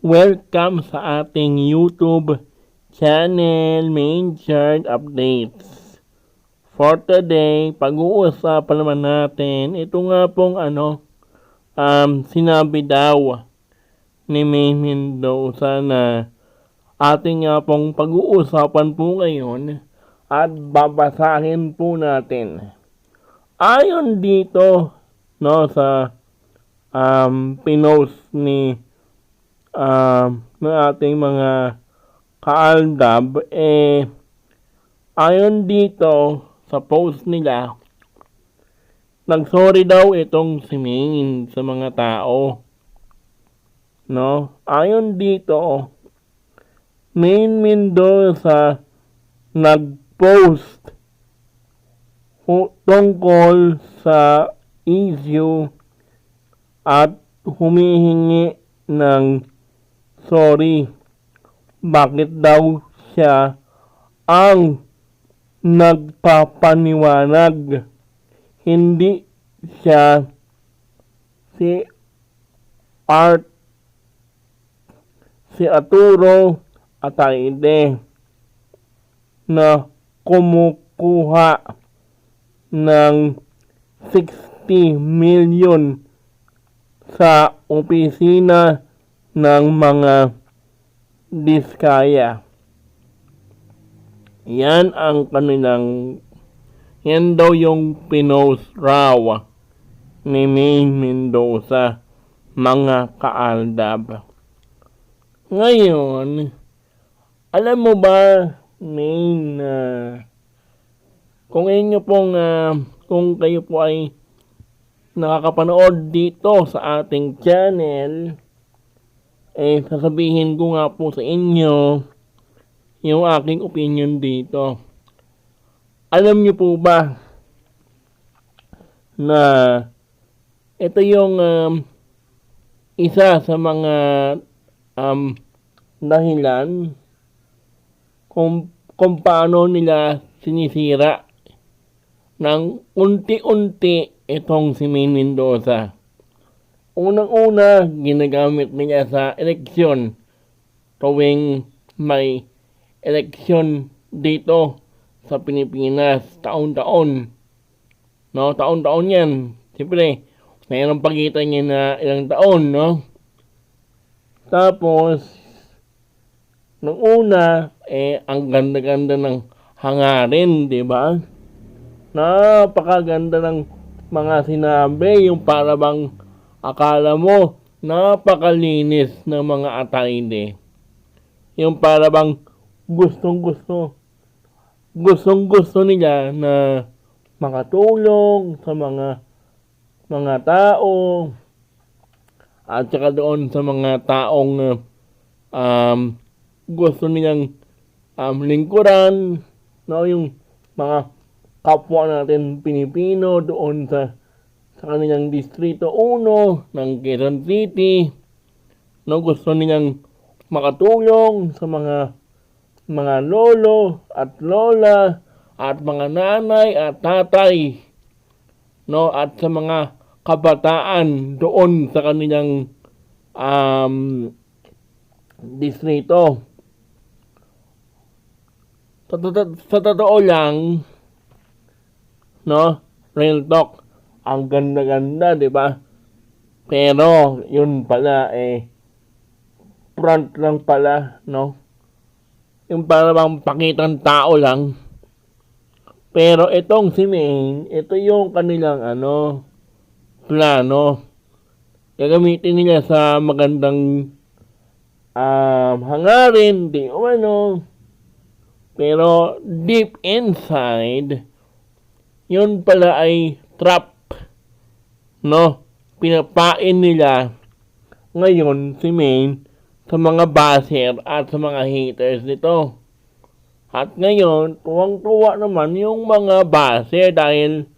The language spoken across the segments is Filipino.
Welcome sa ating YouTube channel, Main Chart Updates. For today, pag-uusapan naman natin, ito nga pong sinabi daw ni Maine Mendoza na ating nga pong pag-uusapan po ngayon at babasahin po natin. Ayon dito sa pinost ni ng ating mga kaaldab, ayon dito sa post nila, nagsorry daw itong si Maine sa mga tao. Ayon dito, Maine Mendoza nag-post tungkol sa issue at humihingi ng sorry. Bakit daw siya ang nagpapaniwanag? Hindi siya si Arturo Ataide na kumukuha ng 60 million sa opisina ng mga Diskaya. Yan daw yung pinost raw ni Maine Mendoza, mga kaaldab. Ngayon, alam mo ba, Maine, kung kayo po ay nakakapanood dito sa ating channel, sasabihin ko nga po sa inyo yung aking opinion dito. Alam niyo po ba na ito yung isa sa mga dahilan kung paano nila sinisira ng unti-unti itong si Maine Mendoza. Unang-una, ginagamit nila sa eleksyon. Tuwing may eleksyon dito sa Pilipinas, taon-taon. Taon-taon yan. Siyempre, mayroong pagitan niya na ilang taon, Tapos, nung una, ang ganda-ganda ng hangarin, di ba? Napakaganda ng mga sinabi, yung para bang akala mo, napakalinis ng mga Ataide. Yung para bang gustong-gusto nila na makatulong sa mga tao at saka doon sa mga taong gusto nilang lingkuran, yung mga kapwa natin Pilipino doon sa kanilang Distrito 1 ng Quezon City. Gusto nilang makatulong sa mga lolo at lola at mga nanay at tatay, at sa mga kabataan doon sa kanilang distrito. Sa totoo lang, real talk, ang ganda-ganda, di ba? Pero, yun pala, front lang pala, Yung para bang pakitang tao lang. Pero itong si Maine, ito yung kanilang, plano. Gagamitin nila sa magandang hangarin, di umano. Pero, deep inside, yun pala ay trap. Pinapain nila ngayon si Maine sa mga baser at sa mga haters nito. At ngayon, tuwang-tuwa naman yung mga baser dahil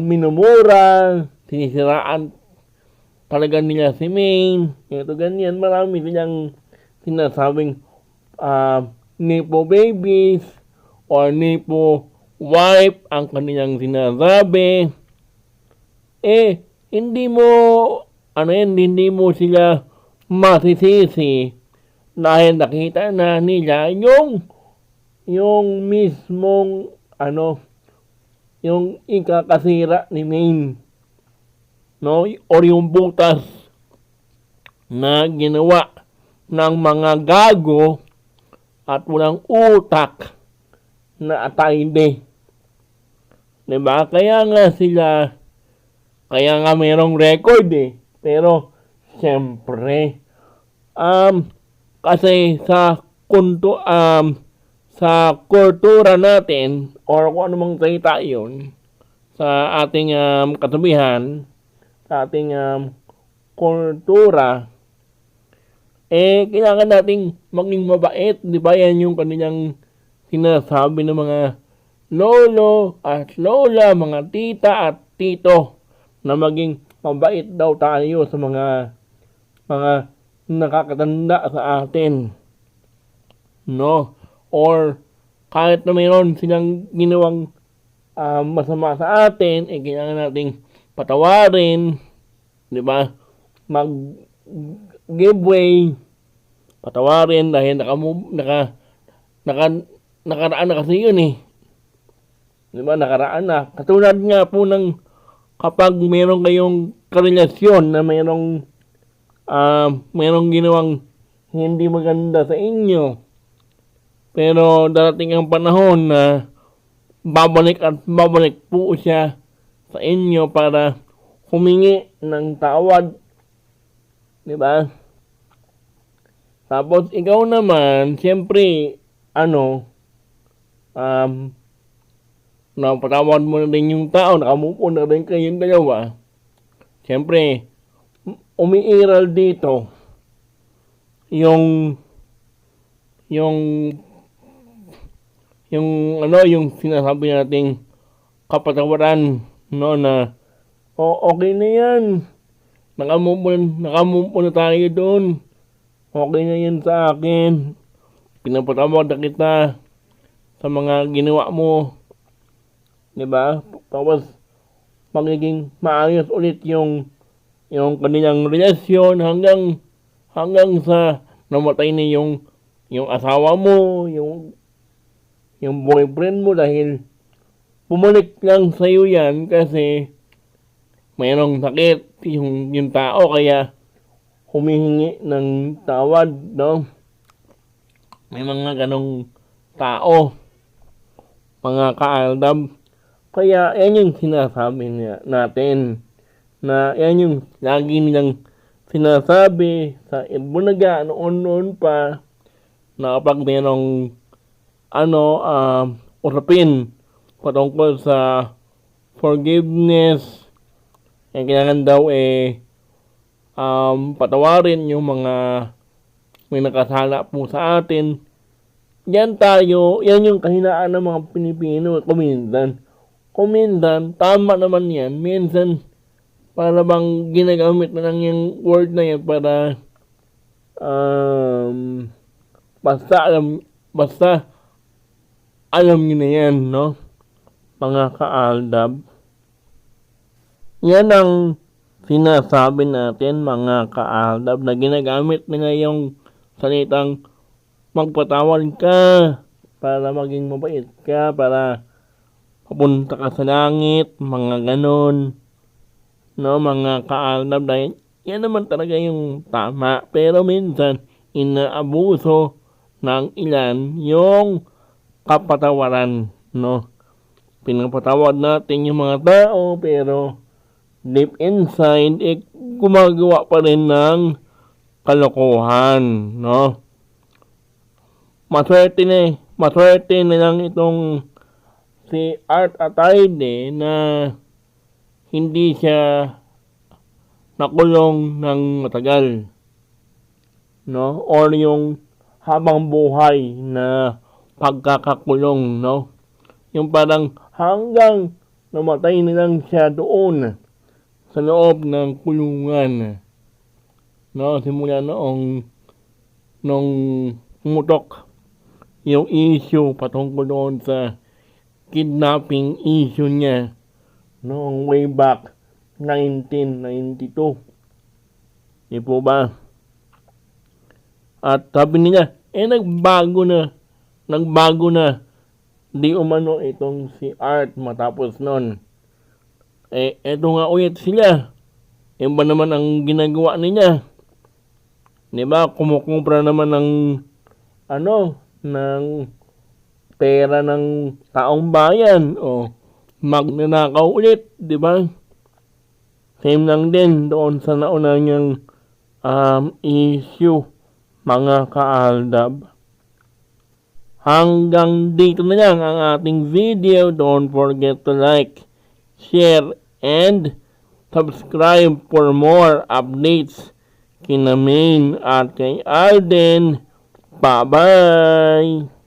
minumura, sinisiraan talaga nila si Maine. Ito ganyan, marami silang sinasabing Nepo babies or Nepo wife ang kanilang sinasabi. Hindi mo sila masisisi dahil nakita na nila yung mismong yung ikakasira ni Maine, no? Or yung butas na ginawa ng mga gago at walang utak na atayde. Diba? Kaya nga mayroong record Pero, siyempre, kasi sa kultura natin, or kung anumang salita yun, sa ating katabihan, sa ating kultura, kailangan nating maging mabait. Di ba yan yung kanilang sinasabi ng mga lolo at lola, mga tita at tito, na maging mabait daw tayo sa mga nakakatanda sa atin, no? Or kahit na mayroon silang ginawang masama sa atin, kailangan nating patawarin, di ba? Give way, patawarin dahil nakaraan na kasi yun Di ba? Nakaraan na. Katulad nga po ng kapag meron kayong karelasyon na merong ginawang hindi maganda sa inyo, pero darating ang panahon na babalik at babalik po siya sa inyo para humingi ng tawad. Di ba? Tapos ikaw naman, siyempre, napatawad mo na rin yung tao, nakamupo na rin kayong dalawa. Siyempre, umiiral dito yung sinasabi nating kapatawaran, no, na okay na yan, nakamupo na tayo doon, okay na yan sa akin, pinapatawad na kita sa mga ginawa mo, di ba? Tapos magiging maayos ulit yung kanilang relasyon hanggang sa namatay na yung asawa mo, yung boyfriend mo, dahil bumalik lang sa iyo yan kasi mayroong sakit yung tao, kaya humihingi ng tawad, no? May mga ganong tao, mga kaaldab. Kaya yan yung sinasabi natin, na yan yung lagi nilang sinasabi sa Itbulaga noon pa, na kapag mayroong usapin patungkol sa forgiveness, kailangan daw patawarin yung mga may nakasala po sa atin. Yan yung kahinaan ng mga Pilipino. Kuminsan, tama naman yan. Minsan, para bang ginagamit na lang yung word na yan para basta alam nyo na yan, no? Mga kaaldab. Yan ang sinasabi natin, mga kaaldab, na ginagamit nila yung salitang magpatawad ka para maging mabait ka, para papunta ka sa langit, mga ganon, no, mga kaaldab. Dahil yan naman talaga yung tama, pero minsan inaabuso ng ilan yung kapatawaran, no? Pinapatawad natin yung mga tao, pero deep inside, gumagawa pa rin ng kalokohan, no? Maswerte na lang itong si Art Atayde na hindi siya nakulong ng matagal, no? Or yung habang buhay na pagkakakulong, no? Yung parang hanggang namatay na lang siya doon sa loob ng kulungan, no? Simula nung pumutok yung issue patungkol doon sa kidnapping issue niya noong way back 1992. Di po ba? At sabi niya, nagbago na. Di umano itong si Art matapos nun. Eto nga ulit sila. Iba naman ang ginagawa niya. Diba, kumukumpra naman ng ng pera ng taong bayan. O, magnanakaw ulit, diba? Same lang din doon sa nauna niyang issue, mga kaaldab. Hanggang dito na lang ang ating video. Don't forget to like, share, and subscribe for more updates kina Main at kay Alden. Bye-bye!